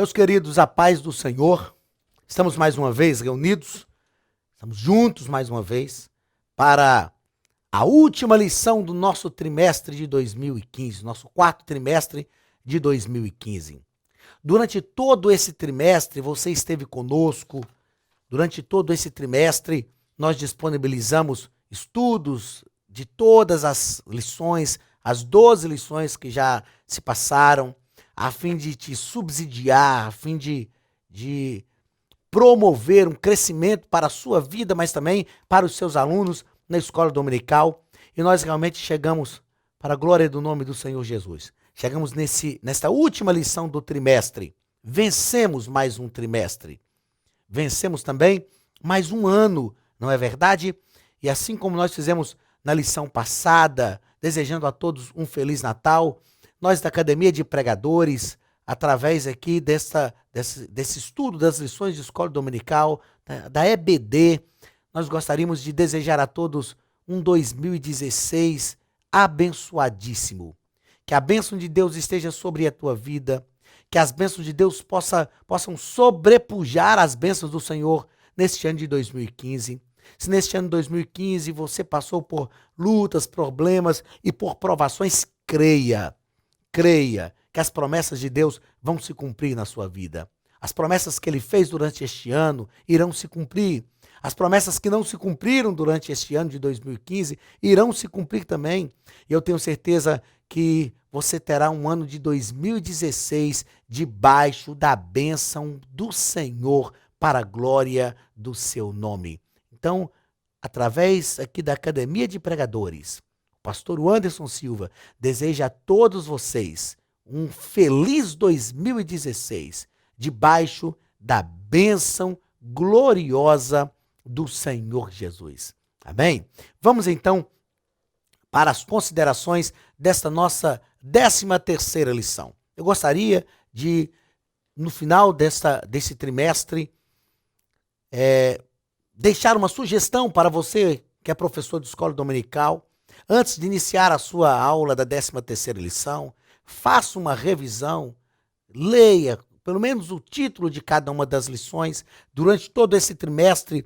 Meus queridos, a paz do Senhor, estamos mais uma vez reunidos, estamos juntos mais uma vez para a última lição do nosso trimestre de 2015, nosso quarto trimestre de 2015. Durante todo esse trimestre, você esteve conosco, durante todo esse trimestre, nós disponibilizamos estudos de todas as lições, as 12 lições que já se passaram, a fim de te subsidiar, a fim de promover um crescimento para a sua vida, mas também para os seus alunos na escola dominical. E nós realmente chegamos, para a glória do nome do Senhor Jesus, chegamos nesta última lição do trimestre. Vencemos mais um trimestre. Vencemos também mais um ano, não é verdade? E assim como nós fizemos na lição passada, desejando a todos um Feliz Natal, nós da Academia de Pregadores, através aqui desse estudo das lições de escola dominical, da EBD, nós gostaríamos de desejar a todos um 2016 abençoadíssimo. Que a bênção de Deus esteja sobre a tua vida, que as bênçãos de Deus possam sobrepujar as bênçãos do Senhor neste ano de 2015. Se neste ano de 2015 você passou por lutas, problemas e por provações, creia que as promessas de Deus vão se cumprir na sua vida. As promessas que Ele fez durante este ano irão se cumprir. As promessas que não se cumpriram durante este ano de 2015 irão se cumprir também. E eu tenho certeza que você terá um ano de 2016 debaixo da bênção do Senhor para a glória do seu nome. Então, através aqui da Academia de Pregadores, o pastor Anderson Silva deseja a todos vocês um feliz 2016, debaixo da bênção gloriosa do Senhor Jesus. Amém? Vamos então para as considerações desta nossa 13ª lição. Eu gostaria de, no final desse trimestre, deixar uma sugestão para você que é professor de escola dominical. Antes de iniciar a sua aula da 13ª lição, faça uma revisão, leia pelo menos o título de cada uma das lições. Durante todo esse trimestre,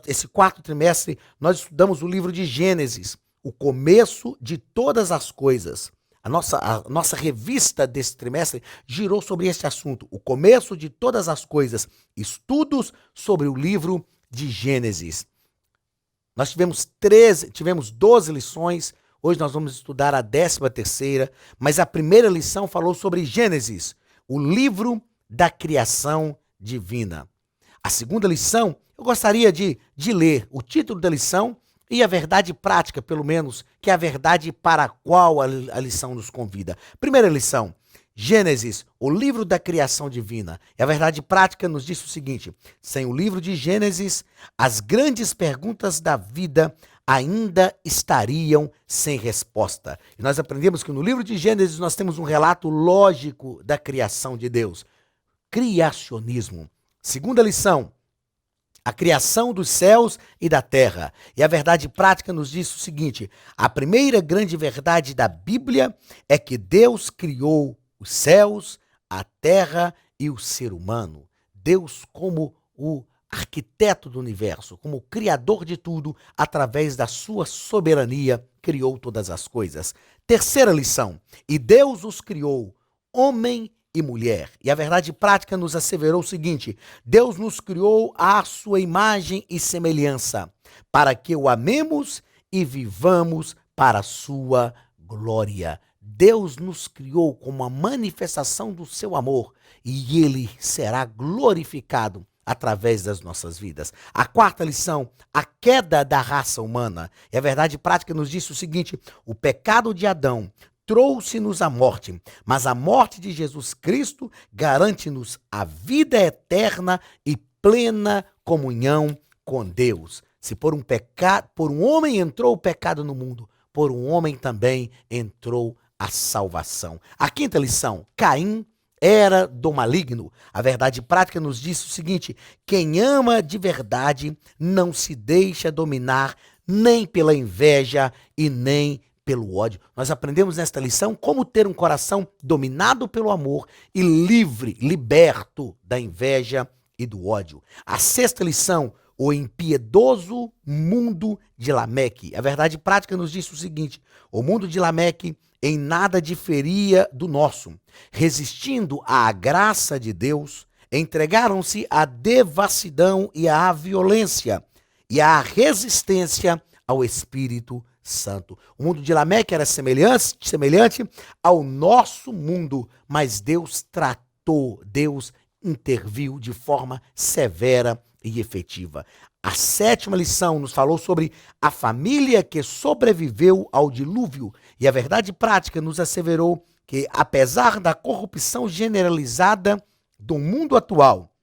esse quarto trimestre, nós estudamos o livro de Gênesis, o começo de todas as coisas. A nossa revista desse trimestre girou sobre este assunto, o começo de todas as coisas, estudos sobre o livro de Gênesis. Nós tivemos 12 lições, hoje nós vamos estudar a 13ª, mas a primeira lição falou sobre Gênesis, o livro da criação divina. A segunda lição, eu gostaria de ler o título da lição e a verdade prática, pelo menos, que é a verdade para a qual a lição nos convida. Primeira lição, Gênesis, o livro da criação divina. E a verdade prática nos diz o seguinte: sem o livro de Gênesis, as grandes perguntas da vida ainda estariam sem resposta. E nós aprendemos que no livro de Gênesis nós temos um relato lógico da criação de Deus. Criacionismo. Segunda lição, a criação dos céus e da terra. E a verdade prática nos diz o seguinte: a primeira grande verdade da Bíblia é que Deus criou os céus, a terra e o ser humano. Deus, como o arquiteto do universo, como o criador de tudo, através da sua soberania, criou todas as coisas. Terceira lição, e Deus os criou, homem e mulher. E a verdade prática nos asseverou o seguinte: Deus nos criou à sua imagem e semelhança, para que o amemos e vivamos para a sua glória. Deus nos criou como uma manifestação do seu amor e ele será glorificado através das nossas vidas. A quarta lição, a queda da raça humana. E a verdade prática nos diz o seguinte: o pecado de Adão trouxe-nos a morte, mas a morte de Jesus Cristo garante-nos a vida eterna e plena comunhão com Deus. Se por um homem entrou o pecado no mundo, por um homem também entrou a salvação. A quinta lição, Caim era do maligno. A verdade prática nos diz o seguinte: quem ama de verdade não se deixa dominar nem pela inveja e nem pelo ódio. Nós aprendemos nesta lição como ter um coração dominado pelo amor e livre, liberto da inveja e do ódio. A sexta lição, o impiedoso mundo de Lameque. A verdade prática nos diz o seguinte: o mundo de Lameque em nada diferia do nosso. Resistindo à graça de Deus, entregaram-se à devassidão e à violência e à resistência ao Espírito Santo. O mundo de Lameque era semelhante ao nosso mundo, mas Deus tratou, Deus interviu de forma severa e efetiva. A sétima lição nos falou sobre a família que sobreviveu ao dilúvio, e a verdade prática nos asseverou que, apesar da corrupção generalizada do mundo atual,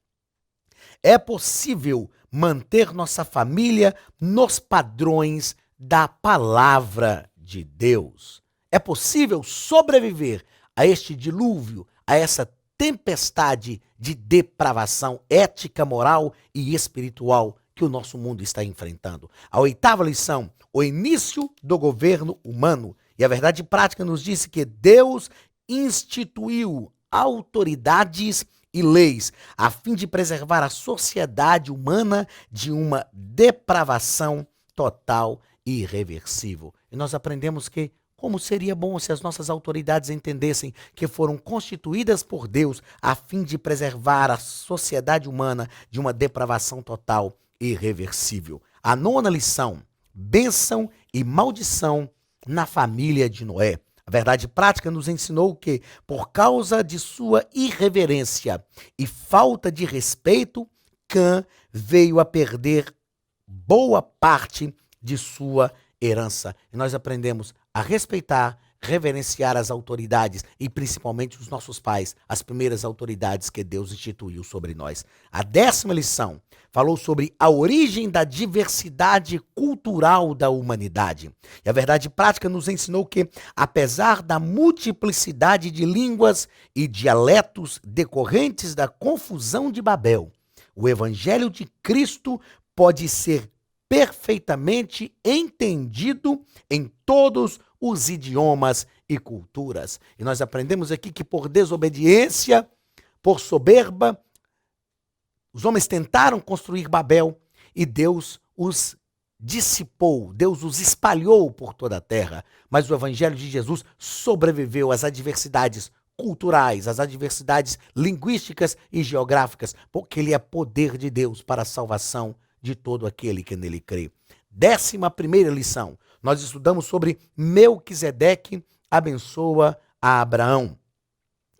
é possível manter nossa família nos padrões da palavra de Deus. É possível sobreviver a este dilúvio, a essa tempestade de depravação ética, moral e espiritual que o nosso mundo está enfrentando. A oitava lição, o início do governo humano. E a verdade prática nos disse que Deus instituiu autoridades e leis a fim de preservar a sociedade humana de uma depravação total e irreversível. E nós aprendemos que como seria bom se as nossas autoridades entendessem que foram constituídas por Deus a fim de preservar a sociedade humana de uma depravação total e irreversível. A nona lição, bênção e maldição na família de Noé. A verdade prática nos ensinou que, por causa de sua irreverência e falta de respeito, Cã veio a perder boa parte de sua herança. E nós aprendemos a respeitar, reverenciar as autoridades e principalmente os nossos pais, as primeiras autoridades que Deus instituiu sobre nós. A décima lição falou sobre a origem da diversidade cultural da humanidade. E a verdade prática nos ensinou que, apesar da multiplicidade de línguas e dialetos decorrentes da confusão de Babel, o Evangelho de Cristo pode ser perfeitamente entendido em todos os idiomas e culturas. E nós aprendemos aqui que por desobediência, por soberba, os homens tentaram construir Babel e Deus os dissipou, Deus os espalhou por toda a terra. Mas o Evangelho de Jesus sobreviveu às adversidades culturais, às adversidades linguísticas e geográficas, porque ele é poder de Deus para a salvação de todo aquele que nele crê. 11ª lição, nós estudamos sobre Melquisedeque abençoa a Abraão.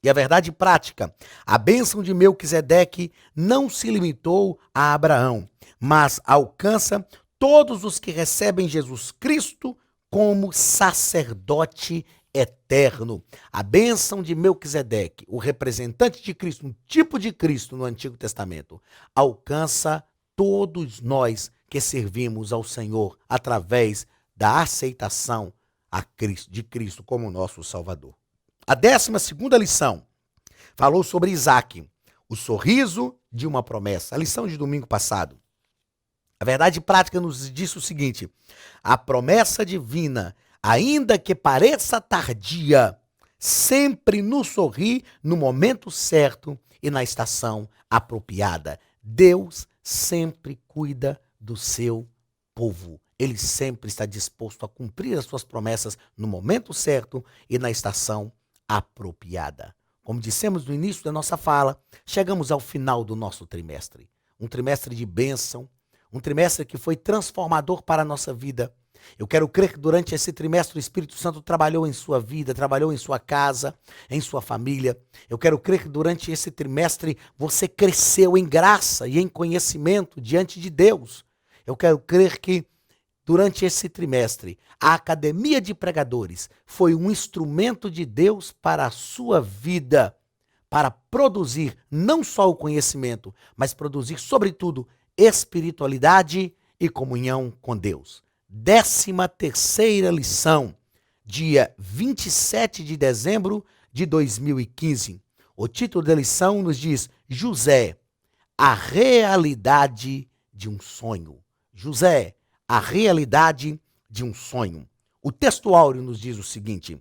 E a verdade prática, a bênção de Melquisedeque não se limitou a Abraão, mas alcança todos os que recebem Jesus Cristo como sacerdote eterno. A bênção de Melquisedeque, o representante de Cristo, um tipo de Cristo no Antigo Testamento, alcança todos nós que servimos ao Senhor através da aceitação de Cristo como nosso Salvador. A 12ª lição falou sobre Isaac, o sorriso de uma promessa. A lição de domingo passado. A verdade prática nos diz o seguinte: a promessa divina, ainda que pareça tardia, sempre nos sorri no momento certo e na estação apropriada. Deus sempre cuida do seu povo. Ele sempre está disposto a cumprir as suas promessas no momento certo e na estação apropriada. Como dissemos no início da nossa fala, chegamos ao final do nosso trimestre. Um trimestre de bênção, um trimestre que foi transformador para a nossa vida. Eu quero crer que durante esse trimestre o Espírito Santo trabalhou em sua vida, trabalhou em sua casa, em sua família. Eu quero crer que durante esse trimestre você cresceu em graça e em conhecimento diante de Deus. Eu quero crer que durante esse trimestre a Academia de Pregadores foi um instrumento de Deus para a sua vida, para produzir não só o conhecimento, mas produzir, sobretudo, espiritualidade e comunhão com Deus. 13ª lição, dia 27 de dezembro de 2015. O título da lição nos diz: José, a realidade de um sonho. José, a realidade de um sonho. O texto áureo nos diz o seguinte: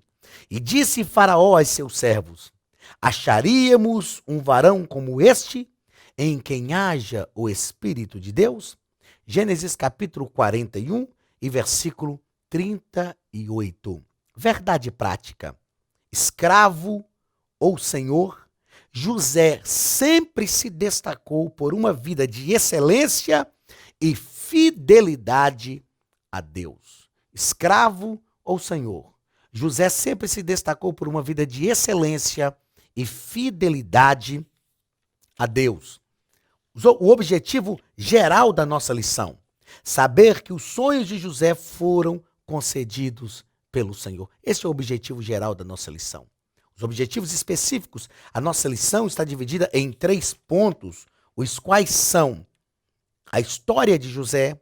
e disse Faraó aos seus servos: acharíamos um varão como este, em quem haja o Espírito de Deus? Gênesis capítulo 41 e versículo 38. Verdade prática. Escravo ou senhor, José sempre se destacou por uma vida de excelência e fidelidade a Deus. Escravo ou senhor, José sempre se destacou por uma vida de excelência e fidelidade a Deus. O objetivo geral da nossa lição: saber que os sonhos de José foram concedidos pelo Senhor. Esse é o objetivo geral da nossa lição. Os objetivos específicos, a nossa lição está dividida em 3 pontos, os quais são a história de José,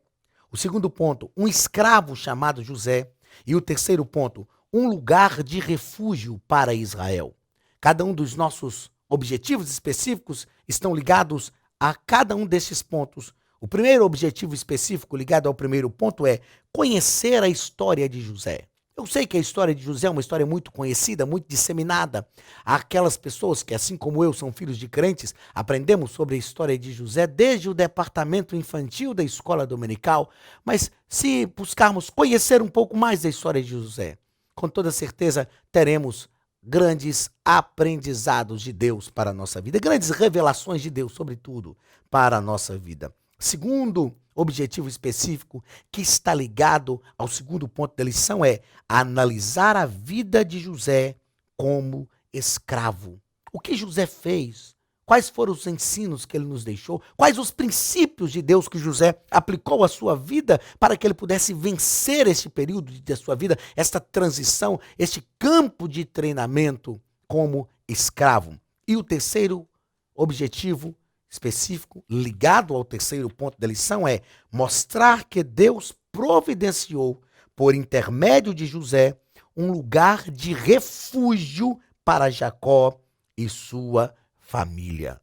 o segundo ponto, um escravo chamado José, e o terceiro ponto, um lugar de refúgio para Israel. Cada um dos nossos objetivos específicos estão ligados a cada um desses pontos. O primeiro objetivo específico ligado ao primeiro ponto é conhecer a história de José. Eu sei que a história de José é uma história muito conhecida, muito disseminada. Aquelas pessoas que, assim como eu, são filhos de crentes, aprendemos sobre a história de José desde o departamento infantil da escola dominical. Mas se buscarmos conhecer um pouco mais da história de José, com toda certeza teremos grandes aprendizados de Deus para a nossa vida, grandes revelações de Deus, sobretudo, para a nossa vida. Segundo objetivo específico que está ligado ao segundo ponto da lição é analisar a vida de José como escravo. O que José fez? Quais foram os ensinos que ele nos deixou? Quais os princípios de Deus que José aplicou à sua vida para que ele pudesse vencer este período da sua vida, esta transição, este campo de treinamento como escravo? E o terceiro objetivo específico, ligado ao terceiro ponto da lição, é mostrar que Deus providenciou, por intermédio de José, um lugar de refúgio para Jacó e sua família.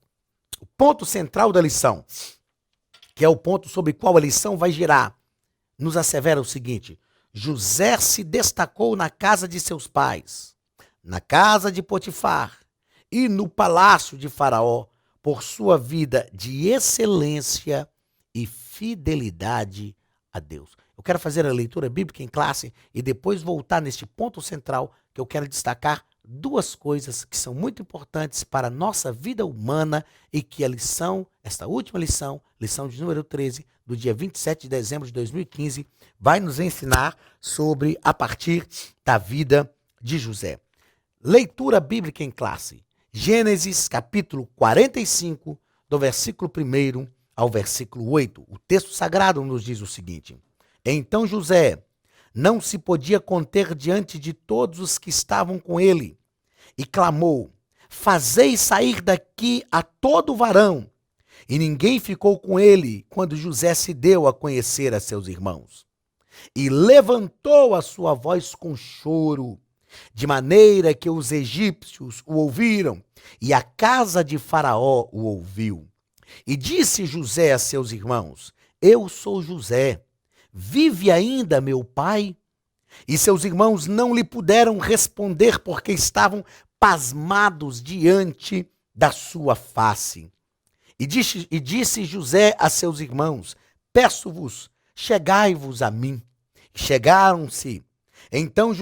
O ponto central da lição, que é o ponto sobre o qual a lição vai girar, nos assevera o seguinte: José se destacou na casa de seus pais, na casa de Potifar e no palácio de Faraó, por sua vida de excelência e fidelidade a Deus. Eu quero fazer a leitura bíblica em classe e depois voltar neste ponto central que eu quero destacar 2 coisas que são muito importantes para a nossa vida humana e que a lição, esta última lição, lição de número 13, do dia 27 de dezembro de 2015, vai nos ensinar sobre a partir da vida de José. Leitura bíblica em classe. Gênesis capítulo 45, do versículo 1 ao versículo 8. O texto sagrado nos diz o seguinte: então José não se podia conter diante de todos os que estavam com ele, e clamou: fazei sair daqui a todo varão. E ninguém ficou com ele quando José se deu a conhecer a seus irmãos. E levantou a sua voz com choro, de maneira que os egípcios o ouviram, e a casa de Faraó o ouviu. E disse José a seus irmãos: eu sou José, vive ainda meu pai? E seus irmãos não lhe puderam responder, porque estavam pasmados diante da sua face. E disse José a seus irmãos: peço-vos, chegai-vos a mim. E chegaram-se. Então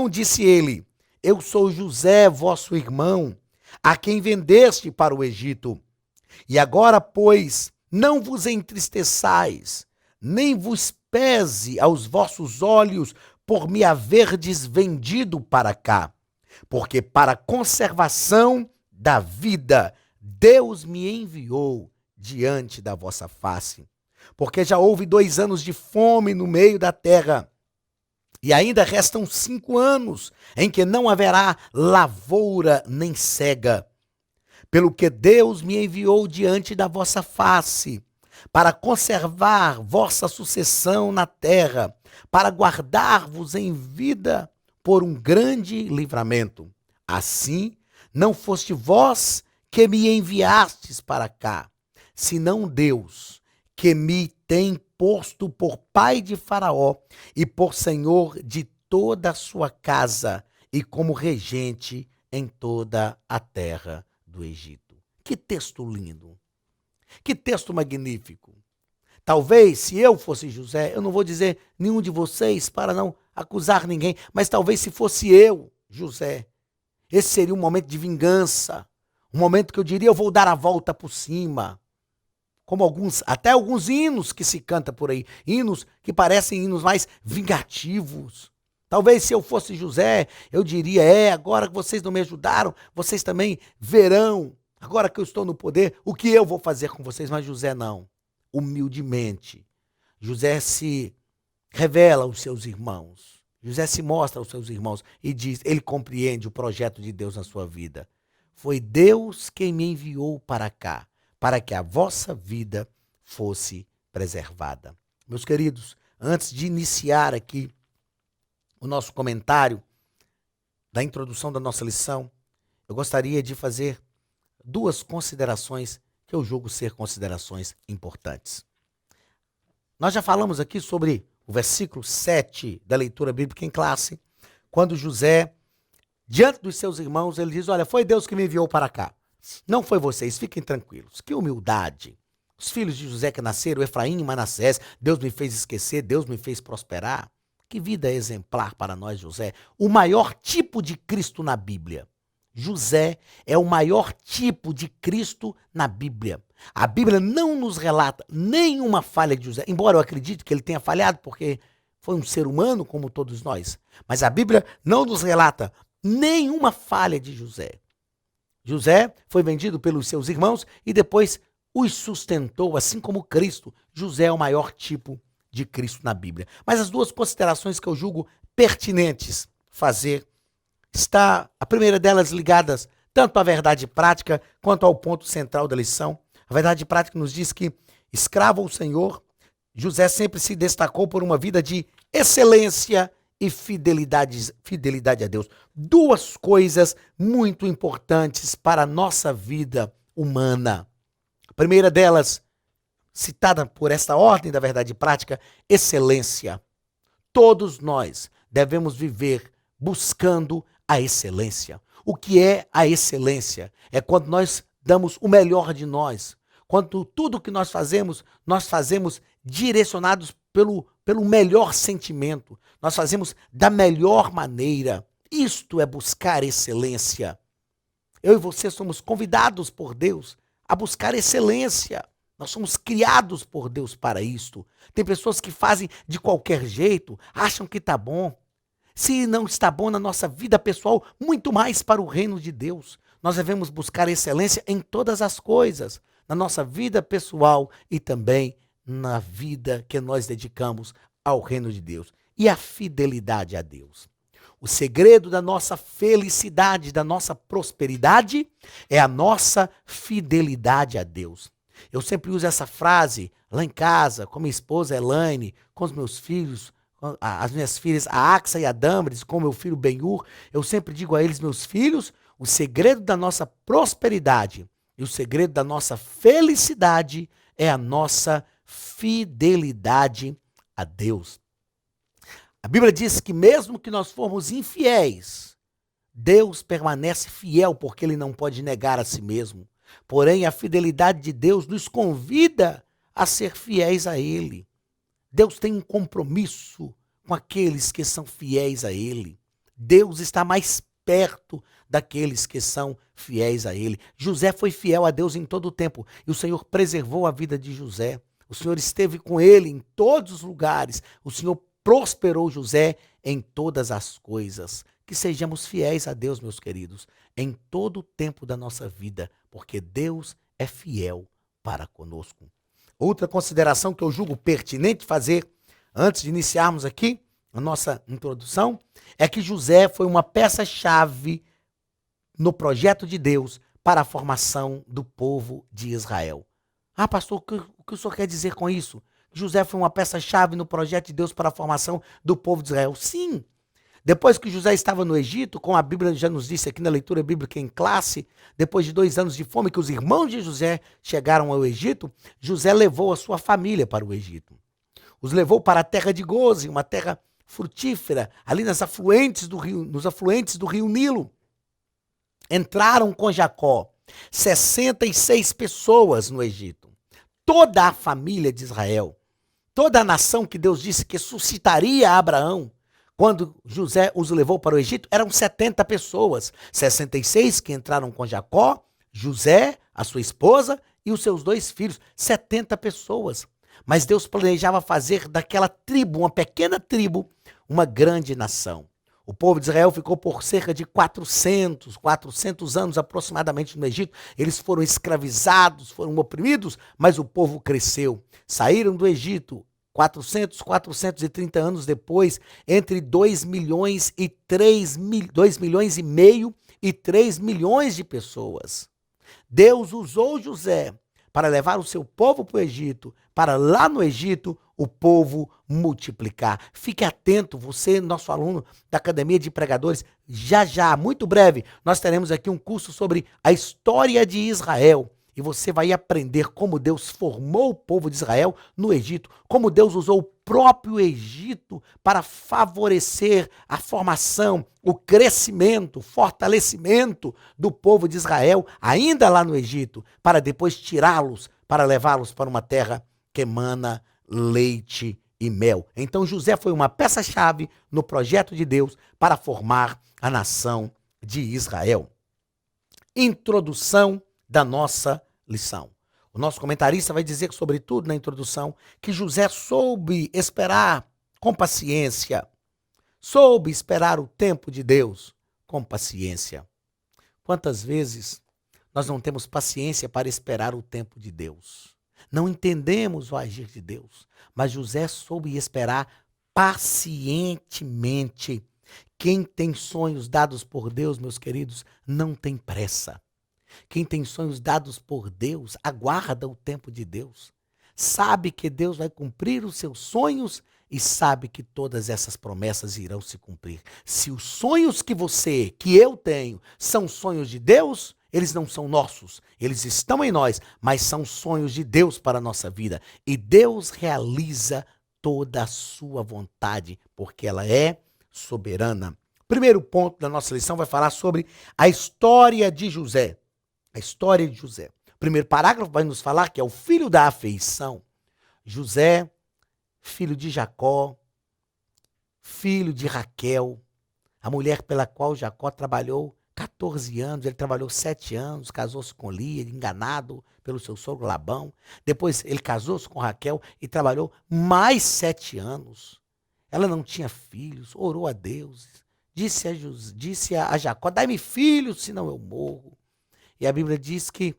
disse ele: eu sou José, vosso irmão, a quem vendeste para o Egito. E agora, pois, não vos entristeçais, nem vos pese aos vossos olhos por me haverdes vendido para cá, porque para a conservação da vida Deus me enviou diante da vossa face. Porque já houve 2 anos de fome no meio da terra, e ainda restam 5 anos em que não haverá lavoura nem cega. Pelo que Deus me enviou diante da vossa face, para conservar vossa sucessão na terra, para guardar-vos em vida por um grande livramento. Assim, não foste vós que me enviastes para cá, senão Deus, que me tem posto por pai de Faraó e por senhor de toda a sua casa e como regente em toda a terra do Egito. Que texto lindo! Que texto magnífico! Talvez, se eu fosse José, eu não vou dizer nenhum de vocês para não acusar ninguém, mas talvez se fosse eu, José, esse seria um momento de vingança, um momento que eu diria, eu vou dar a volta por cima. Como até alguns hinos que se canta por aí, hinos que parecem hinos mais vingativos. Talvez se eu fosse José, eu diria, agora que vocês não me ajudaram, vocês também verão, agora que eu estou no poder, o que eu vou fazer com vocês, mas José não. Humildemente, José se revela aos seus irmãos, José se mostra aos seus irmãos e diz, ele compreende o projeto de Deus na sua vida. Foi Deus quem me enviou para cá, para que a vossa vida fosse preservada. Meus queridos, antes de iniciar aqui o nosso comentário da introdução da nossa lição, eu gostaria de fazer duas considerações que eu julgo ser considerações importantes. Nós já falamos aqui sobre o versículo 7 da leitura bíblica em classe, quando José, diante dos seus irmãos, ele diz, olha, foi Deus que me enviou para cá. Não foi vocês, fiquem tranquilos. Que humildade. Os filhos de José que nasceram, Efraim e Manassés, Deus me fez esquecer, Deus me fez prosperar. Que vida exemplar para nós, José. O maior tipo de Cristo na Bíblia. José é o maior tipo de Cristo na Bíblia. A Bíblia não nos relata nenhuma falha de José, embora eu acredite que ele tenha falhado, porque foi um ser humano como todos nós. Mas a Bíblia não nos relata nenhuma falha de José. José foi vendido pelos seus irmãos e depois os sustentou, assim como Cristo. José é o maior tipo de Cristo na Bíblia. Mas as duas considerações que eu julgo pertinentes fazer, está a primeira delas ligadas tanto à verdade prática quanto ao ponto central da lição. A verdade prática nos diz que, escravo ao Senhor, José sempre se destacou por uma vida de excelência e fidelidade a Deus. Duas coisas muito importantes para a nossa vida humana. A primeira delas, citada por esta ordem da verdade prática, excelência. Todos nós devemos viver buscando a excelência. O que é a excelência? É quando nós damos o melhor de nós. Quando tudo que nós fazemos direcionados pelo melhor sentimento. Nós fazemos da melhor maneira. Isto é buscar excelência. Eu e você somos convidados por Deus a buscar excelência. Nós somos criados por Deus para isto. Tem pessoas que fazem de qualquer jeito, acham que está bom. Se não está bom na nossa vida pessoal, muito mais para o reino de Deus. Nós devemos buscar excelência em todas as coisas, na nossa vida pessoal e também na vida que nós dedicamos ao reino de Deus. E a fidelidade a Deus. O segredo da nossa felicidade, da nossa prosperidade, é a nossa fidelidade a Deus. Eu sempre uso essa frase lá em casa, com minha esposa Elaine, com os meus filhos, as minhas filhas, a Axa e a Dâmaris, com meu filho Benhur. Eu sempre digo a eles, meus filhos, o segredo da nossa prosperidade e o segredo da nossa felicidade é a nossa fidelidade a Deus. A Bíblia diz que mesmo que nós formos infiéis, Deus permanece fiel porque Ele não pode negar a si mesmo. Porém, a fidelidade de Deus nos convida a ser fiéis a Ele. Deus tem um compromisso com aqueles que são fiéis a Ele. Deus está mais perto daqueles que são fiéis a Ele. José foi fiel a Deus em todo o tempo e o Senhor preservou a vida de José. O Senhor esteve com ele em todos os lugares. O Senhor prosperou José em todas as coisas. Que sejamos fiéis a Deus, meus queridos, em todo o tempo da nossa vida, porque Deus é fiel para conosco. Outra consideração que eu julgo pertinente fazer, antes de iniciarmos aqui a nossa introdução, é que José foi uma peça-chave no projeto de Deus para a formação do povo de Israel. Ah, pastor, o que o senhor quer dizer com isso? José foi uma peça-chave no projeto de Deus para a formação do povo de Israel. Sim. Depois que José estava no Egito, como a Bíblia já nos disse aqui na leitura bíblica em classe, depois de 2 anos de fome que os irmãos de José chegaram ao Egito, José levou a sua família para o Egito. os levou para a terra de Goze, uma terra frutífera, ali nos afluentes do rio Nilo. Entraram com Jacó 66 pessoas no Egito. Toda a família de Israel, toda a nação que Deus disse que suscitaria a Abraão, quando José os levou para o Egito, eram 70 pessoas. 66 que entraram com Jacó, José, a sua esposa e os seus 2 filhos. 70 pessoas. Mas Deus planejava fazer daquela tribo, uma pequena tribo, uma grande nação. O povo de Israel ficou por cerca de 400 anos aproximadamente no Egito. Eles foram escravizados, foram oprimidos, mas o povo cresceu. Saíram do Egito 430 anos depois, entre 2 milhões e 2 milhões e meio e 3 milhões de pessoas. Deus usou José para levar o seu povo para o Egito, para lá no Egito o povo multiplicar. Fique atento, você, nosso aluno da Academia de Pregadores, já, muito breve, nós teremos aqui um curso sobre a história de Israel. E você vai aprender como Deus formou o povo de Israel no Egito, como Deus usou o próprio Egito para favorecer a formação, o crescimento, o fortalecimento do povo de Israel, ainda lá no Egito, para depois tirá-los, para levá-los para uma terra que emana leite e mel. Então José foi uma peça-chave no projeto de Deus para formar a nação de Israel. Introdução da nossa lição. O nosso comentarista vai dizer, sobretudo na introdução, que José soube esperar com paciência, soube esperar o tempo de Deus com paciência. Quantas vezes nós não temos paciência para esperar o tempo de Deus? Não entendemos o agir de Deus, mas José soube esperar pacientemente. Quem tem sonhos dados por Deus, meus queridos, não tem pressa. Quem tem sonhos dados por Deus, aguarda o tempo de Deus. Sabe que Deus vai cumprir os seus sonhos e sabe que todas essas promessas irão se cumprir. Se os sonhos que eu tenho, são sonhos de Deus, eles não são nossos, eles estão em nós, mas são sonhos de Deus para a nossa vida. E Deus realiza toda a sua vontade, porque ela é soberana. Primeiro ponto da nossa lição vai falar sobre a história de José. A história de José. O primeiro parágrafo vai nos falar que é o filho da afeição. José, filho de Jacó, filho de Raquel, a mulher pela qual Jacó trabalhou 14 anos, ele trabalhou 7 anos, casou-se com Lia, enganado pelo seu sogro Labão. Depois ele casou-se com Raquel e trabalhou mais 7 anos. Ela não tinha filhos, orou a Deus, disse a Jacó, dai-me filhos, senão eu morro. E a Bíblia diz que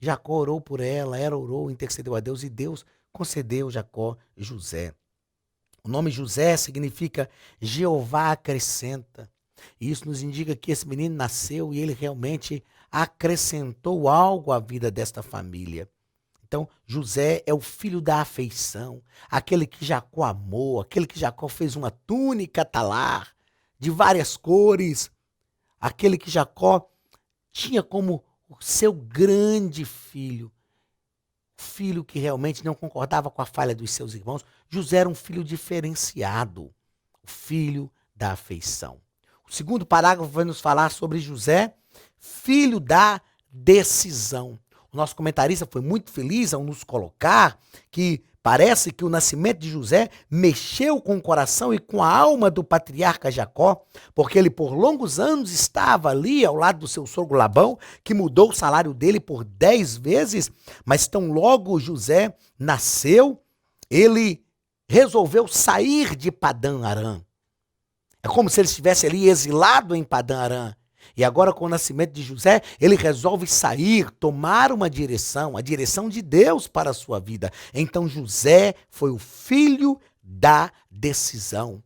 Jacó orou por ela, orou, intercedeu a Deus e Deus concedeu Jacó José. O nome José significa Jeová acrescenta. E isso nos indica que esse menino nasceu e ele realmente acrescentou algo à vida desta família. Então, José é o filho da afeição, aquele que Jacó amou, aquele que Jacó fez uma túnica talar de várias cores, aquele que Jacó tinha como o seu grande filho, filho que realmente não concordava com a falha dos seus irmãos. José era um filho diferenciado, o filho da afeição. O segundo parágrafo vai nos falar sobre José, filho da decisão. O nosso comentarista foi muito feliz ao nos colocar que parece que o nascimento de José mexeu com o coração e com a alma do patriarca Jacó, porque ele por longos anos estava ali ao lado do seu sogro Labão, que mudou o salário dele por 10 vezes, mas tão logo José nasceu, ele resolveu sair de Padã Arã. É como se ele estivesse ali exilado em Padã Arã. E agora, com o nascimento de José, ele resolve sair, tomar uma direção, a direção de Deus para a sua vida. Então, José foi o filho da decisão.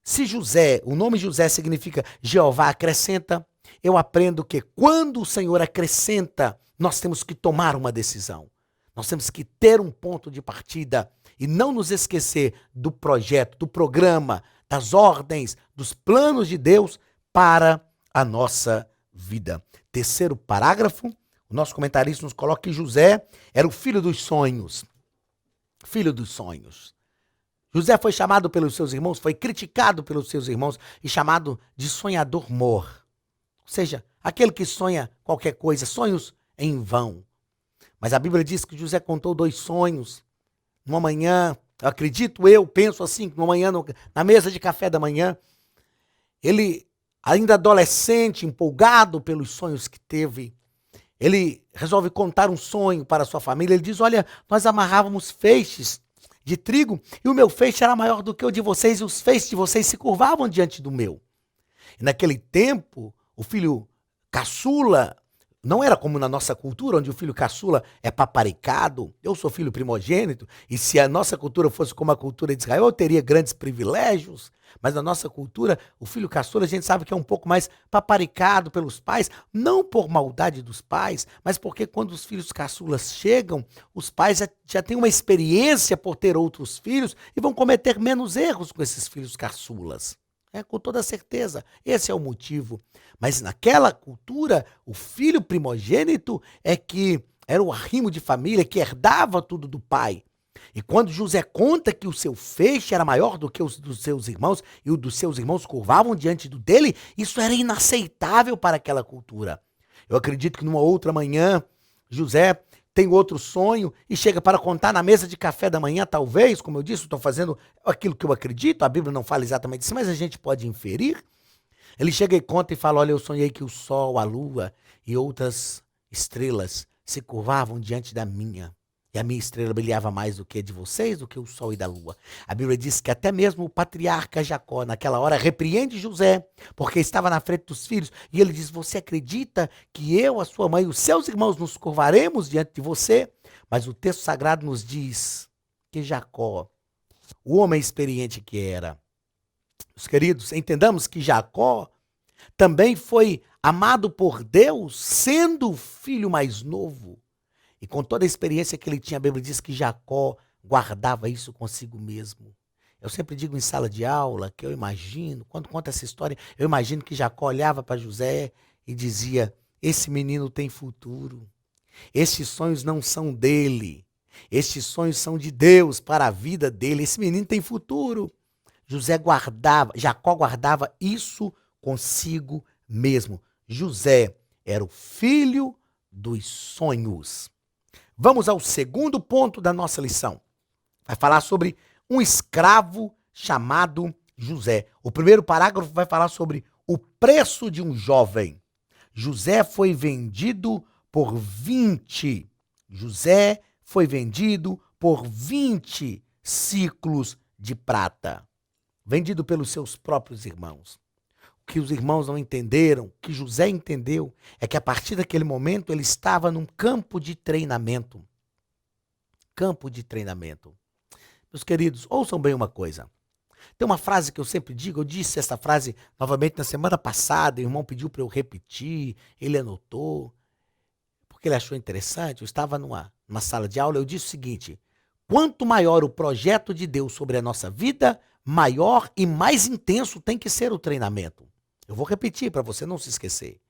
Se José, o nome José significa Jeová acrescenta, eu aprendo que quando o Senhor acrescenta, nós temos que tomar uma decisão. Nós temos que ter um ponto de partida e não nos esquecer do projeto, do programa, das ordens, dos planos de Deus para a nossa vida. Terceiro parágrafo, o nosso comentarista nos coloca que José era o filho dos sonhos. Filho dos sonhos. José foi chamado pelos seus irmãos, foi criticado pelos seus irmãos e chamado de sonhador mor. Ou seja, aquele que sonha qualquer coisa, sonhos em vão. Mas a Bíblia diz que José contou 2 sonhos. Numa manhã, penso assim, numa manhã, na mesa de café da manhã, ele, ainda adolescente, empolgado pelos sonhos que teve, ele resolve contar um sonho para sua família. Ele diz: olha, nós amarrávamos feixes de trigo e o meu feixe era maior do que o de vocês e os feixes de vocês se curvavam diante do meu. E naquele tempo, o filho caçula, não era como na nossa cultura, onde o filho caçula é paparicado. Eu sou filho primogênito, e se a nossa cultura fosse como a cultura de Israel, eu teria grandes privilégios. Mas na nossa cultura, o filho caçula, a gente sabe que é um pouco mais paparicado pelos pais, não por maldade dos pais, mas porque quando os filhos caçulas chegam, os pais já têm uma experiência por ter outros filhos e vão cometer menos erros com esses filhos caçulas. Com toda certeza, esse é o motivo. Mas naquela cultura, o filho primogênito é que era o arrimo de família, que herdava tudo do pai. E quando José conta que o seu feixe era maior do que os dos seus irmãos, e o dos seus irmãos curvavam diante do dele, isso era inaceitável para aquela cultura. Eu acredito que numa outra manhã, José tem outro sonho e chega para contar na mesa de café da manhã, talvez, como eu disse, estou fazendo aquilo que eu acredito, a Bíblia não fala exatamente isso, mas a gente pode inferir. Ele chega e conta e fala: olha, eu sonhei que o sol, a lua e outras estrelas se curvavam diante da minha. E a minha estrela brilhava mais do que a de vocês, do que o sol e da lua. A Bíblia diz que até mesmo o patriarca Jacó, naquela hora, repreende José, porque estava na frente dos filhos. E ele diz: você acredita que eu, a sua mãe e os seus irmãos nos curvaremos diante de você? Mas o texto sagrado nos diz que Jacó, o homem experiente que era, os queridos, entendamos que Jacó também foi amado por Deus, sendo o filho mais novo. E com toda a experiência que ele tinha, a Bíblia diz que Jacó guardava isso consigo mesmo. Eu sempre digo em sala de aula que eu imagino, quando conta essa história, eu imagino que Jacó olhava para José e dizia: esse menino tem futuro. Estes sonhos não são dele. Estes sonhos são de Deus para a vida dele. Esse menino tem futuro. Jacó guardava isso consigo mesmo. José era o filho dos sonhos. Vamos ao segundo ponto da nossa lição. Vai falar sobre um escravo chamado José. O primeiro parágrafo vai falar sobre o preço de um jovem. José foi vendido por 20. José foi vendido por 20 ciclos de prata. Vendido pelos seus próprios irmãos. O que os irmãos não entenderam, o que José entendeu, é que a partir daquele momento ele estava num campo de treinamento. Campo de treinamento. Meus queridos, ouçam bem uma coisa. Tem uma frase que eu sempre digo, eu disse essa frase novamente na semana passada, o irmão pediu para eu repetir, ele anotou, porque ele achou interessante. Eu estava numa sala de aula, eu disse o seguinte: quanto maior o projeto de Deus sobre a nossa vida, maior e mais intenso tem que ser o treinamento. Eu vou repetir para você não se esquecer.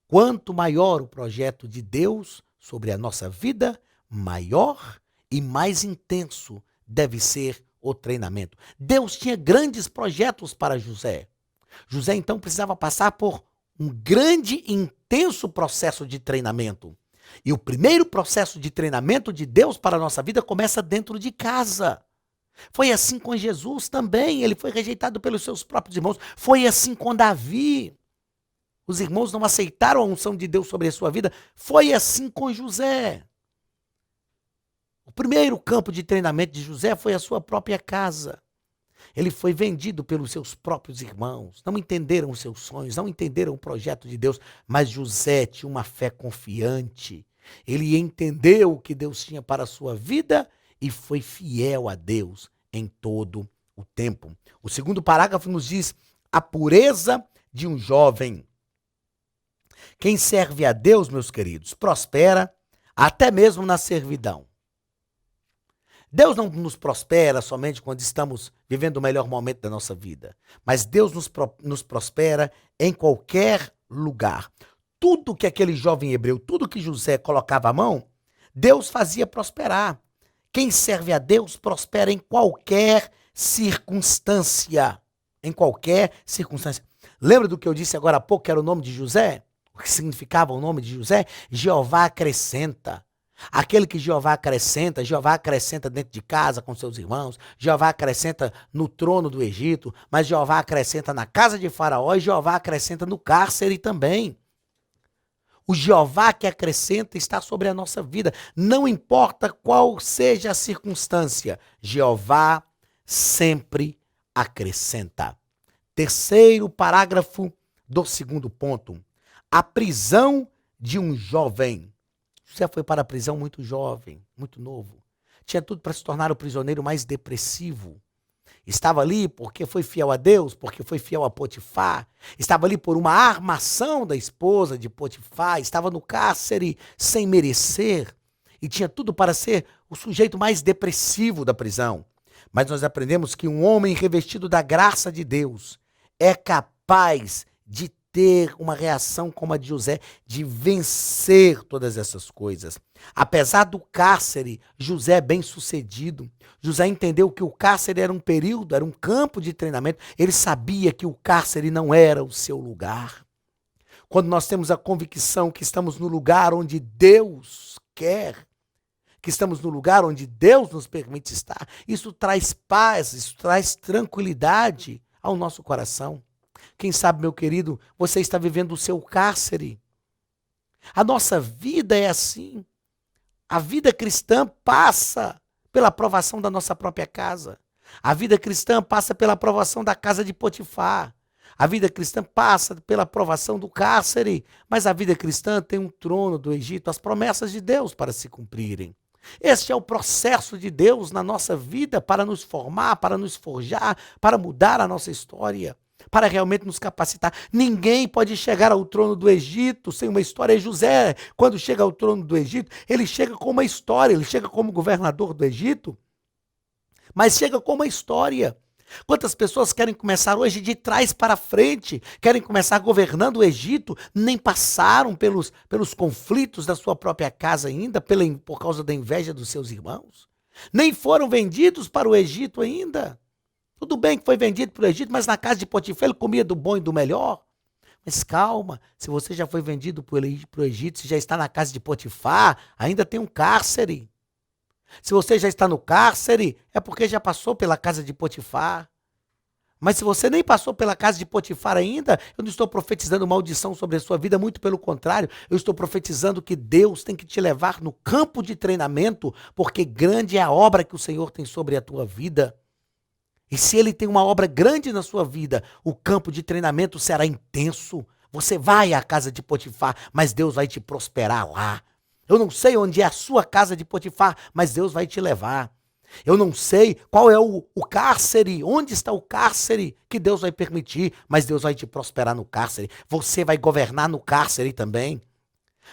Quanto maior o projeto de Deus sobre a nossa vida, maior e mais intenso deve ser o treinamento. Deus tinha grandes projetos para José. José então precisava passar por um grande e intenso processo de treinamento. E o primeiro processo de treinamento de Deus para a nossa vida começa dentro de casa. Foi assim com Jesus também, ele foi rejeitado pelos seus próprios irmãos. Foi assim com Davi. Os irmãos não aceitaram a unção de Deus sobre a sua vida. Foi assim com José. O primeiro campo de treinamento de José foi a sua própria casa. Ele foi vendido pelos seus próprios irmãos. Não entenderam os seus sonhos, não entenderam o projeto de Deus. Mas José tinha uma fé confiante. Ele entendeu o que Deus tinha para a sua vida e foi fiel a Deus em todo o tempo. O segundo parágrafo nos diz a pureza de um jovem. Quem serve a Deus, meus queridos, prospera até mesmo na servidão. Deus não nos prospera somente quando estamos vivendo o melhor momento da nossa vida, mas Deus nos prospera em qualquer lugar. Tudo que aquele jovem hebreu, tudo que José colocava à mão, Deus fazia prosperar. Quem serve a Deus prospera em qualquer circunstância. Em qualquer circunstância. Lembra do que eu disse agora há pouco, que era o nome de José? O que significava o nome de José? Jeová acrescenta. Aquele que Jeová acrescenta dentro de casa com seus irmãos, Jeová acrescenta no trono do Egito, mas Jeová acrescenta na casa de Faraó e Jeová acrescenta no cárcere também. O Jeová que acrescenta está sobre a nossa vida. Não importa qual seja a circunstância, Jeová sempre acrescenta. Terceiro parágrafo do segundo ponto. A prisão de um jovem. José foi para a prisão muito jovem, muito novo. Tinha tudo para se tornar o prisioneiro mais depressivo. Estava ali porque foi fiel a Deus, porque foi fiel a Potifar. Estava ali por uma armação da esposa de Potifar. Estava no cárcere sem merecer. E tinha tudo para ser o sujeito mais depressivo da prisão. Mas nós aprendemos que um homem revestido da graça de Deus é capaz de ter uma reação como a de José, de vencer todas essas coisas. Apesar do cárcere, José é bem sucedido. José entendeu que o cárcere era um período, era um campo de treinamento. Ele sabia que o cárcere não era o seu lugar. Quando nós temos a convicção que estamos no lugar onde Deus quer, que estamos no lugar onde Deus nos permite estar, isso traz paz, isso traz tranquilidade ao nosso coração. Quem sabe, meu querido, você está vivendo o seu cárcere. A nossa vida é assim. A vida cristã passa pela aprovação da nossa própria casa. A vida cristã passa pela aprovação da casa de Potifar. A vida cristã passa pela aprovação do cárcere. Mas a vida cristã tem um trono do Egito, as promessas de Deus para se cumprirem. Este é o processo de Deus na nossa vida para nos formar, para nos forjar, para mudar a nossa história, para realmente nos capacitar. Ninguém pode chegar ao trono do Egito sem uma história. José, quando chega ao trono do Egito, ele chega com uma história, ele chega como governador do Egito, mas chega com uma história. Quantas pessoas querem começar hoje de trás para frente, querem começar governando o Egito, nem passaram pelos conflitos da sua própria casa ainda, por causa da inveja dos seus irmãos, nem foram vendidos para o Egito ainda. Tudo bem que foi vendido para o Egito, mas na casa de Potifar ele comia do bom e do melhor. Mas calma, se você já foi vendido para o Egito, se já está na casa de Potifar, ainda tem um cárcere. Se você já está no cárcere, é porque já passou pela casa de Potifar. Mas se você nem passou pela casa de Potifar ainda, eu não estou profetizando maldição sobre a sua vida, muito pelo contrário, eu estou profetizando que Deus tem que te levar no campo de treinamento, porque grande é a obra que o Senhor tem sobre a tua vida. E se Ele tem uma obra grande na sua vida, o campo de treinamento será intenso. Você vai à casa de Potifar, mas Deus vai te prosperar lá. Eu não sei onde é a sua casa de Potifar, mas Deus vai te levar. Eu não sei qual é o cárcere, onde está o cárcere que Deus vai permitir, mas Deus vai te prosperar no cárcere. Você vai governar no cárcere também.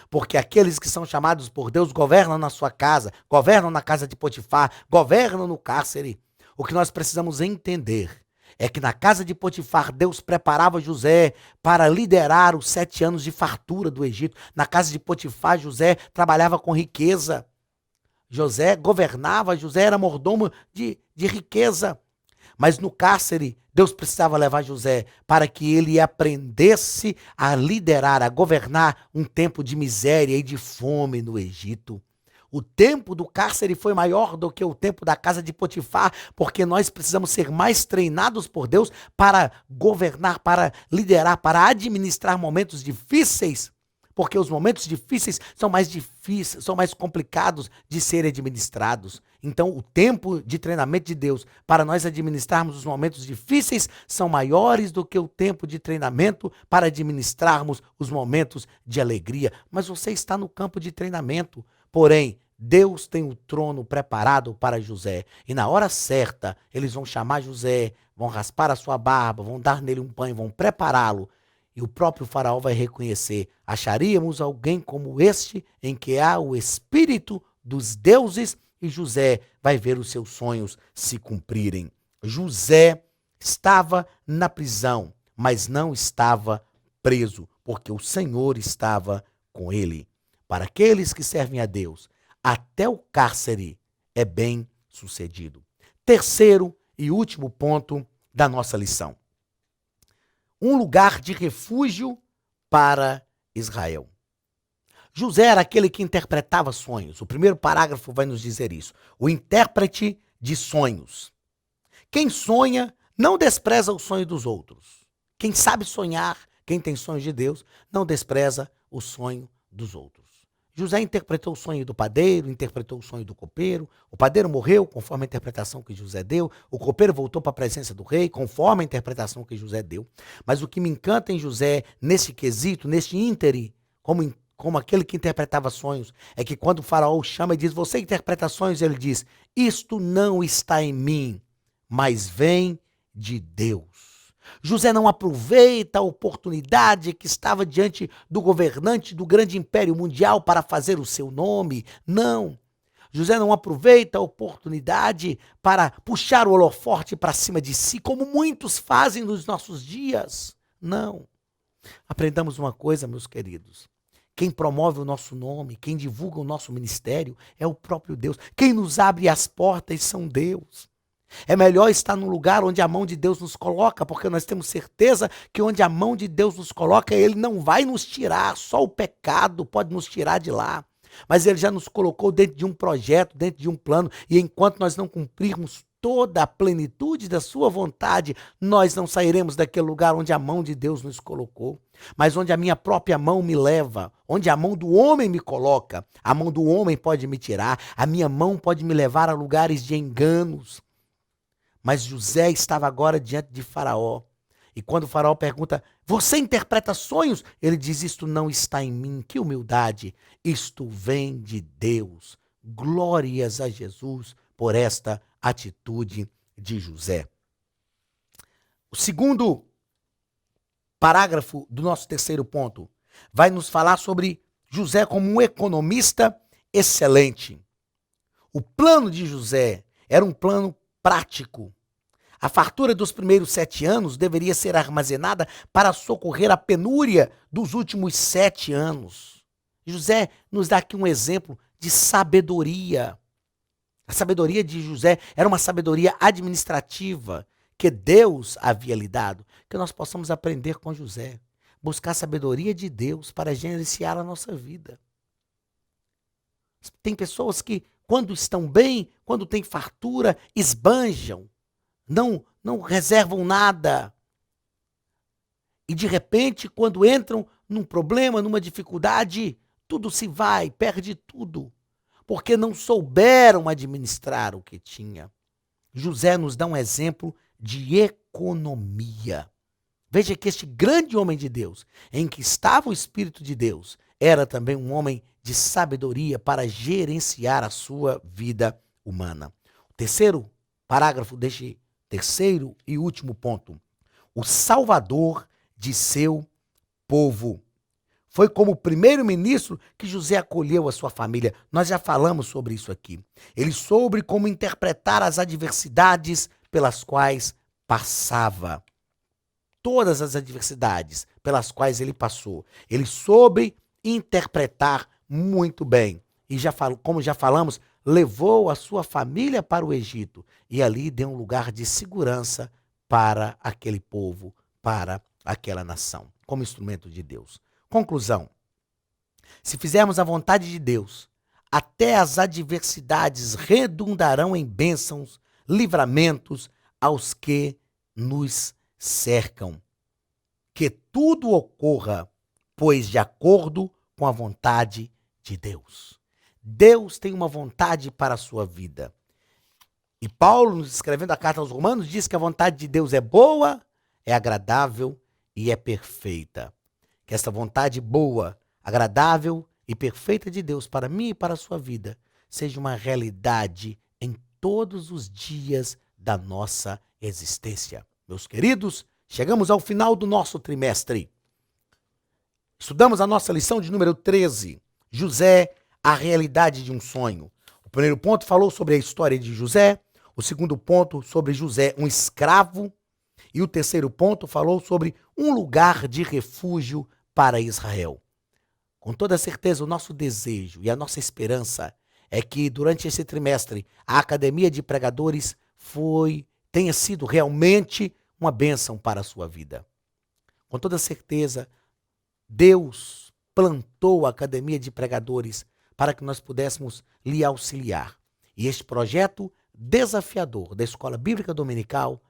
Porque aqueles que são chamados por Deus governam na sua casa, governam na casa de Potifar, governam no cárcere. O que nós precisamos entender é que na casa de Potifar, Deus preparava José para liderar os 7 anos de fartura do Egito. Na casa de Potifar, José trabalhava com riqueza. José governava, José era mordomo de riqueza. Mas no cárcere, Deus precisava levar José para que ele aprendesse a liderar, a governar um tempo de miséria e de fome no Egito. O tempo do cárcere foi maior do que o tempo da casa de Potifar, porque nós precisamos ser mais treinados por Deus para governar, para liderar, para administrar momentos difíceis, porque os momentos difíceis, são mais complicados de serem administrados. Então, o tempo de treinamento de Deus para nós administrarmos os momentos difíceis são maiores do que o tempo de treinamento para administrarmos os momentos de alegria. Mas você está no campo de treinamento. Porém, Deus tem o trono preparado para José. E na hora certa, eles vão chamar José, vão raspar a sua barba, vão dar nele um banho, vão prepará-lo. E o próprio faraó vai reconhecer: acharíamos alguém como este, em que há o espírito dos deuses, e José vai ver os seus sonhos se cumprirem. José estava na prisão, mas não estava preso, porque o Senhor estava com ele. Para aqueles que servem a Deus, até o cárcere é bem sucedido. Terceiro e último ponto da nossa lição. Um lugar de refúgio para Israel. José era aquele que interpretava sonhos. O primeiro parágrafo vai nos dizer isso. O intérprete de sonhos. Quem sonha não despreza o sonho dos outros. Quem sabe sonhar, quem tem sonhos de Deus, não despreza o sonho dos outros. José interpretou o sonho do padeiro, interpretou o sonho do copeiro. O padeiro morreu, conforme a interpretação que José deu. O copeiro voltou para a presença do rei, conforme a interpretação que José deu. Mas o que me encanta em José, nesse quesito, nesse íntere, como aquele que interpretava sonhos, é que quando o faraó o chama e diz, você interpreta sonhos, ele diz, isto não está em mim, mas vem de Deus. José não aproveita a oportunidade que estava diante do governante do grande império mundial para fazer o seu nome. Não. José não aproveita a oportunidade para puxar o holofote para cima de si, como muitos fazem nos nossos dias. Não. Aprendamos uma coisa, meus queridos. Quem promove o nosso nome, quem divulga o nosso ministério é o próprio Deus. Quem nos abre as portas são Deus. É melhor estar num lugar onde a mão de Deus nos coloca, porque nós temos certeza que onde a mão de Deus nos coloca, Ele não vai nos tirar, só o pecado pode nos tirar de lá. Mas Ele já nos colocou dentro de um projeto, dentro de um plano, e enquanto nós não cumprirmos toda a plenitude da sua vontade, nós não sairemos daquele lugar onde a mão de Deus nos colocou, mas onde a minha própria mão me leva, onde a mão do homem me coloca. A mão do homem pode me tirar, a minha mão pode me levar a lugares de enganos. Mas José estava agora diante de Faraó. E quando o Faraó pergunta, você interpreta sonhos? Ele diz, isto não está em mim. Que humildade. Isto vem de Deus. Glórias a Jesus por esta atitude de José. O segundo parágrafo do nosso terceiro ponto vai nos falar sobre José como um economista excelente. O plano de José era um plano prático. A fartura dos primeiros 7 anos deveria ser armazenada para socorrer a penúria dos últimos 7 anos. José nos dá aqui um exemplo de sabedoria. A sabedoria de José era uma sabedoria administrativa que Deus havia lhe dado. Que nós possamos aprender com José. Buscar a sabedoria de Deus para gerenciar a nossa vida. Tem pessoas que, quando estão bem, quando tem fartura, esbanjam. Não reservam nada. E de repente, quando entram num problema, numa dificuldade, tudo se vai, perde tudo. Porque não souberam administrar o que tinha. José nos dá um exemplo de economia. Veja que este grande homem de Deus, em que estava o Espírito de Deus, era também um homem de sabedoria para gerenciar a sua vida humana. O terceiro parágrafo deste terceiro e último ponto. O Salvador de seu povo. Foi como primeiro-ministro que José acolheu a sua família. Nós já falamos sobre isso aqui. Ele soube como interpretar as adversidades pelas quais passava. Todas as adversidades pelas quais ele passou. Ele soube interpretar muito bem. E como já falamos, levou a sua família para o Egito e ali deu um lugar de segurança para aquele povo, para aquela nação, como instrumento de Deus. Conclusão: se fizermos a vontade de Deus, até as adversidades redundarão em bênçãos, livramentos aos que nos cercam. Que tudo ocorra, pois de acordo com a vontade de Deus. Deus tem uma vontade para a sua vida. E Paulo, escrevendo a carta aos Romanos, diz que a vontade de Deus é boa, é agradável e é perfeita. Que essa vontade boa, agradável e perfeita de Deus para mim e para a sua vida seja uma realidade em todos os dias da nossa existência. Meus queridos, chegamos ao final do nosso trimestre. Estudamos a nossa lição de número 13. José, a realidade de um sonho. O primeiro ponto falou sobre a história de José. O segundo ponto sobre José, um escravo. E o terceiro ponto falou sobre um lugar de refúgio para Israel. Com toda certeza, o nosso desejo e a nossa esperança é que durante esse trimestre a Academia de Pregadores foi tenha sido realmente uma bênção para a sua vida. Com toda certeza, Deus plantou a Academia de Pregadores para que nós pudéssemos lhe auxiliar. E este projeto desafiador da Escola Bíblica Dominical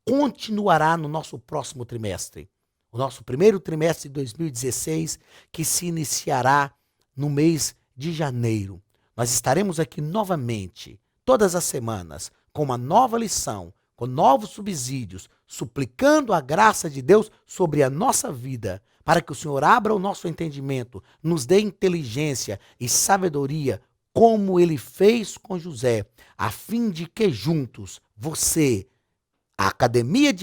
continuará no nosso próximo trimestre. O nosso primeiro trimestre de 2016, que se iniciará no mês de janeiro. Nós estaremos aqui novamente, todas as semanas, com uma nova lição, com novos subsídios, suplicando a graça de Deus sobre a nossa vida, para que o Senhor abra o nosso entendimento, nos dê inteligência e sabedoria, como Ele fez com José, a fim de que juntos, você, a Academia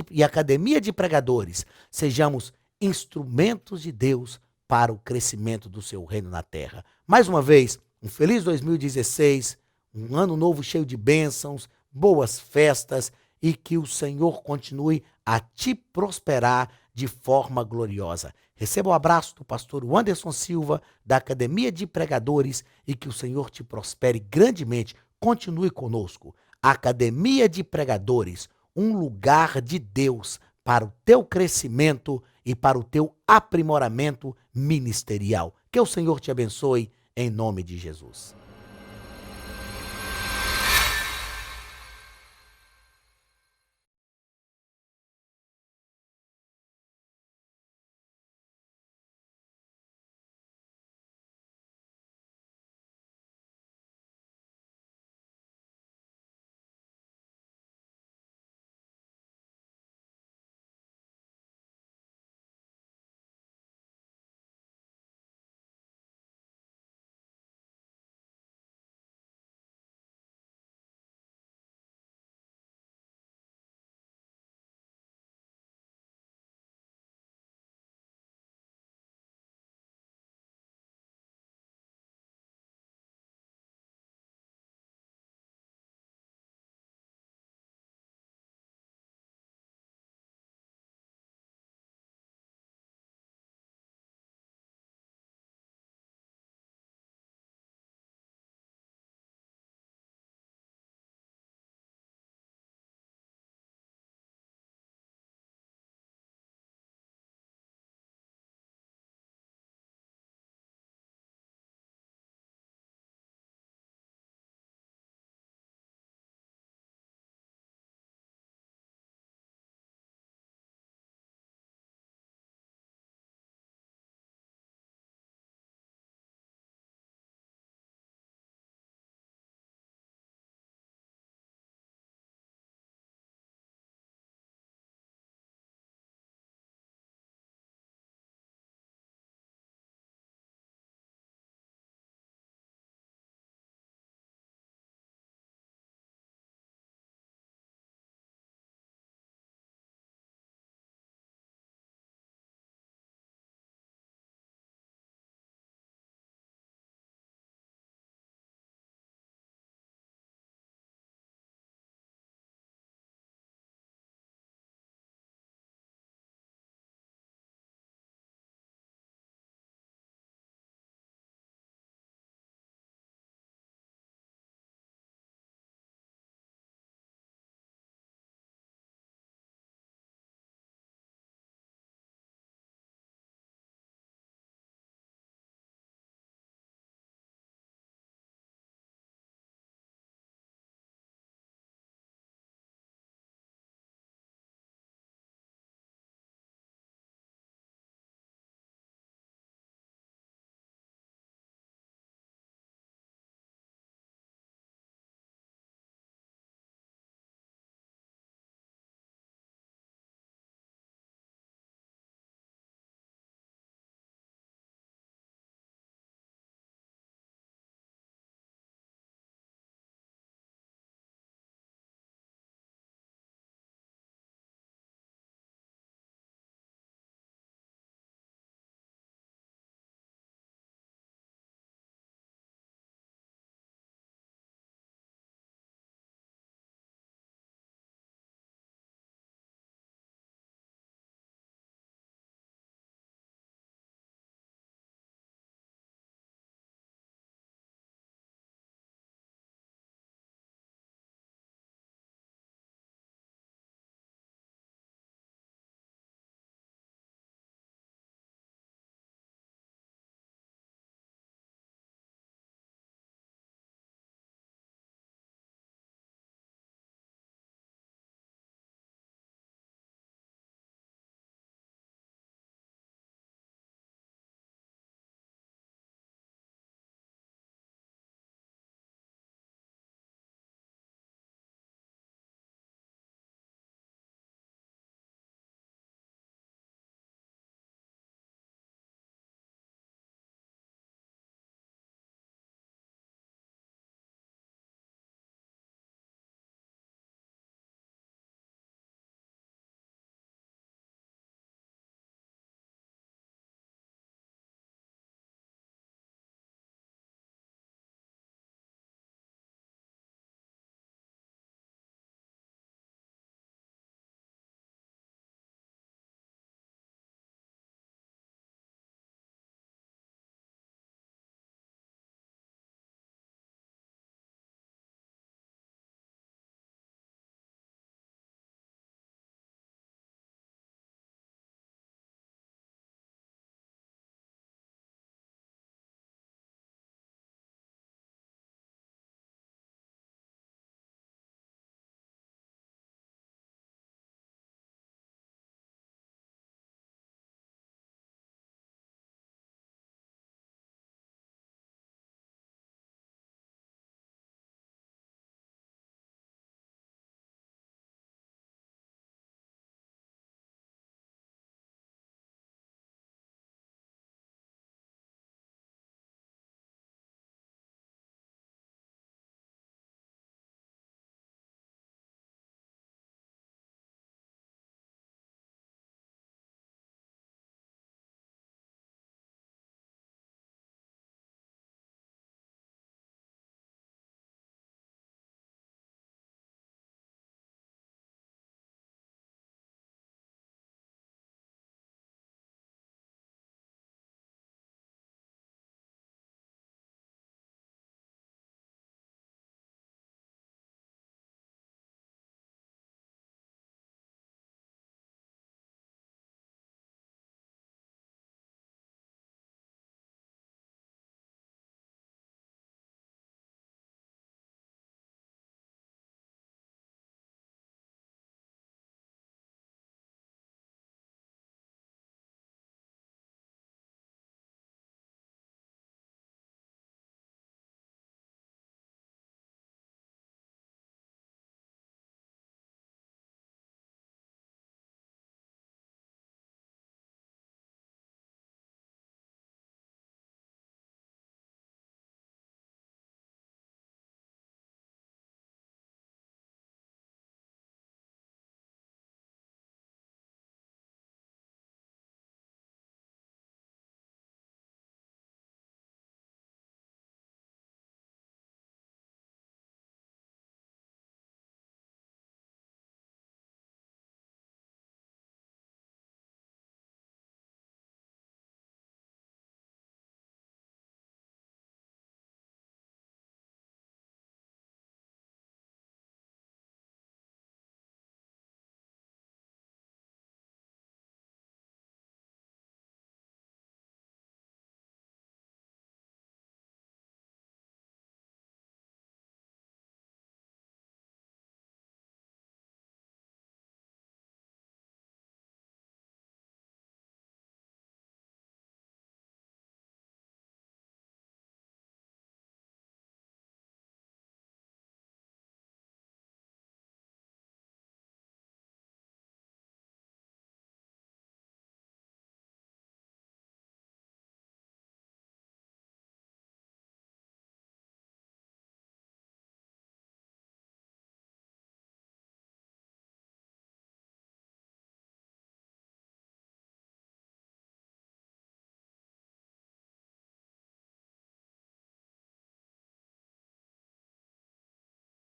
de Pregadores, sejamos instrumentos de Deus para o crescimento do seu reino na terra. Mais uma vez, um feliz 2016, um ano novo cheio de bênçãos, boas festas e que o Senhor continue a te prosperar de forma gloriosa. Receba o abraço do pastor Wanderson Silva, da Academia de Pregadores, e que o Senhor te prospere grandemente. Continue conosco. Academia de Pregadores, um lugar de Deus para o teu crescimento e para o teu aprimoramento ministerial. Que o Senhor te abençoe em nome de Jesus.